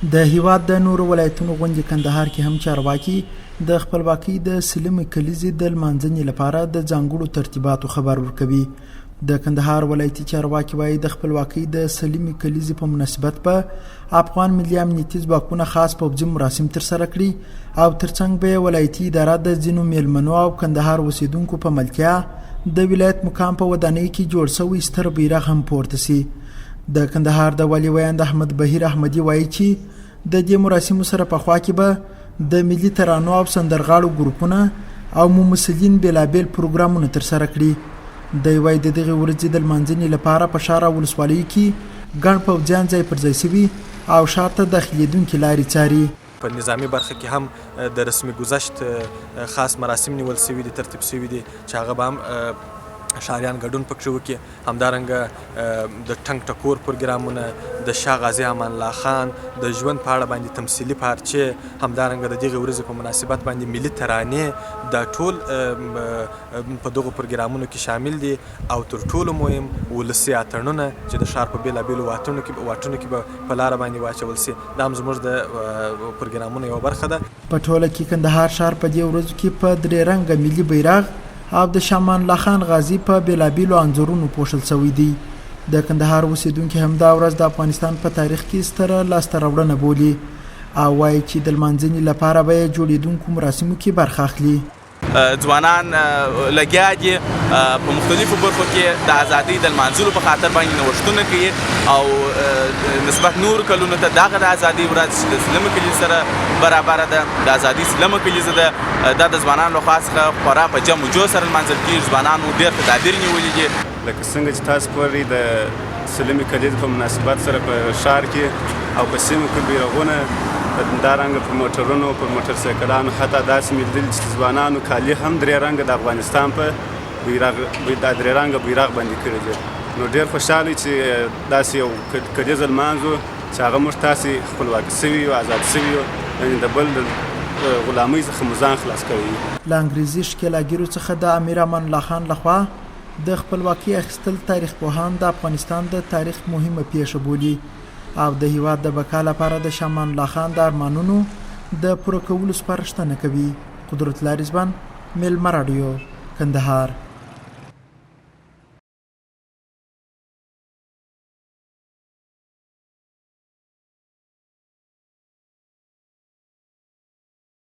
د هیواد د نورو ولایتونو غوندې کندهار کې هم چارواکي د خپلواکۍ د سلمې کلیزې د لمانځنې لپاره د ځانګړو ترتیباتو خبر ورکوي. د کندهار ولایتي چارواکي وایي د خپلواکۍ د سلمې کلیزې په مناسبت به افغان ملي امنیتي ځواکونه خاص پوځي مراسم ترسره کړي او ترڅنګ به ولایتي اداره د ځینو میلمنو او کندهار اوسیدونکو په ملتیا د ولایت مقام په ودانۍ کې جوړ شوی ستر بیرغ هم پورته سي. د کندهار د والي ویاند احمد بهیر احمدي وایي چې د دې مراسمو سره په خوا کې به د ملي ترانو او سندرغاړو ګروپونه او ممثلین بېلابېل پروګرامونه ترسره کړي. دی وایي د دغې ورځې د لمانځنې لپاره په ښار او ولسوالیو کې ګڼ پوځیان ځای پر ځای سوي او ښار ته داخلېدونکي لارې څاري. په نظامی برخه کې هم د رسمي گذشت خاص مراسم نیول شوي دي، ترتیب شوي دي چې هغه به هم ښاریان ګډون پکې وکړي. همدارنګه د ټنګ ټکور پروګرامونه، د شاه غازي امان الله خان د ژوند په اړه باندې تمثیلي پارچې، همدارنګه د دغې ورځې په مناسبت باندې ملي ترانې دا ټول په دغو پروګرامونو کې شامل دي. او تر ټولو مهم ولسي اتڼونه چې د ښار په بېلابېلو واټونو کې به په لاره باندې واچول سي، دا هم زموږ د پروګرامونو یوه برخه ده. په ټوله کې کندهار ښار په دې ورځو کې په درې رنګه ملي بیرغ او د شاه امان الله خان غازي په بېلابېلو انځورونو پوښل شوي دي. د کندهار اوسیدونکي همدا ورځ د افغانستان په تاریخ کې ستره لاسته راوړنه بولي او وایي چې د لمانځنې لپاره به یې جوړېدونکو مراسمو کې برخه اخلي. ځوانان لګیا دي په مختلفو برخو کې د ازادۍ د لمانځلو په خاطر باندې نوښتونه کوي او نسبت نورو کلونو ته دغه د ازادۍ ورځ د سلمې کلیزې سره برابره ده. د ازادۍ سلمه کلیزه ده، دا د ځوانانو لخوا څخه خورا په جم و جوش سره لمانځل کېږي. ځوانانو ډېر تدابیر نیولي دي. لکه څنګه چې تاسو پوهېږئ د سلمې کلیزې په مناسبت سره په ښار کې او په سیمو کې بیرغونه همدارنګه په موټرونو، په موټرسایکلانو، حتی داسې مې لیدلي چې ځوانانو کالي هم درې رنګه د افغانستان په بیرغ د درې رنګه بیرغ باندې کړي دي. نو ډېر خوشحاله چې داسې یو کلیزه لمانځو چې هغه موږ تاسې خپلواکي سوي یو، آزاد سوي یو، یعنې د بل د غلامۍ څخه مو ځان خلاص کړی. له انګریزي ښکېلاګیرو څخه د امیر امان الله خان لخوا د خپلواکۍ اخیستل تاریخ پوهان د افغانستان د تاریخ مهمه پیښه بولي او د هیواد د بقا لپاره د شاه امان الله خان د ارمانونو د پوره کولو سپارښتنه کوي. قدرت الله رضوان، میلمه راډیو، کندهار.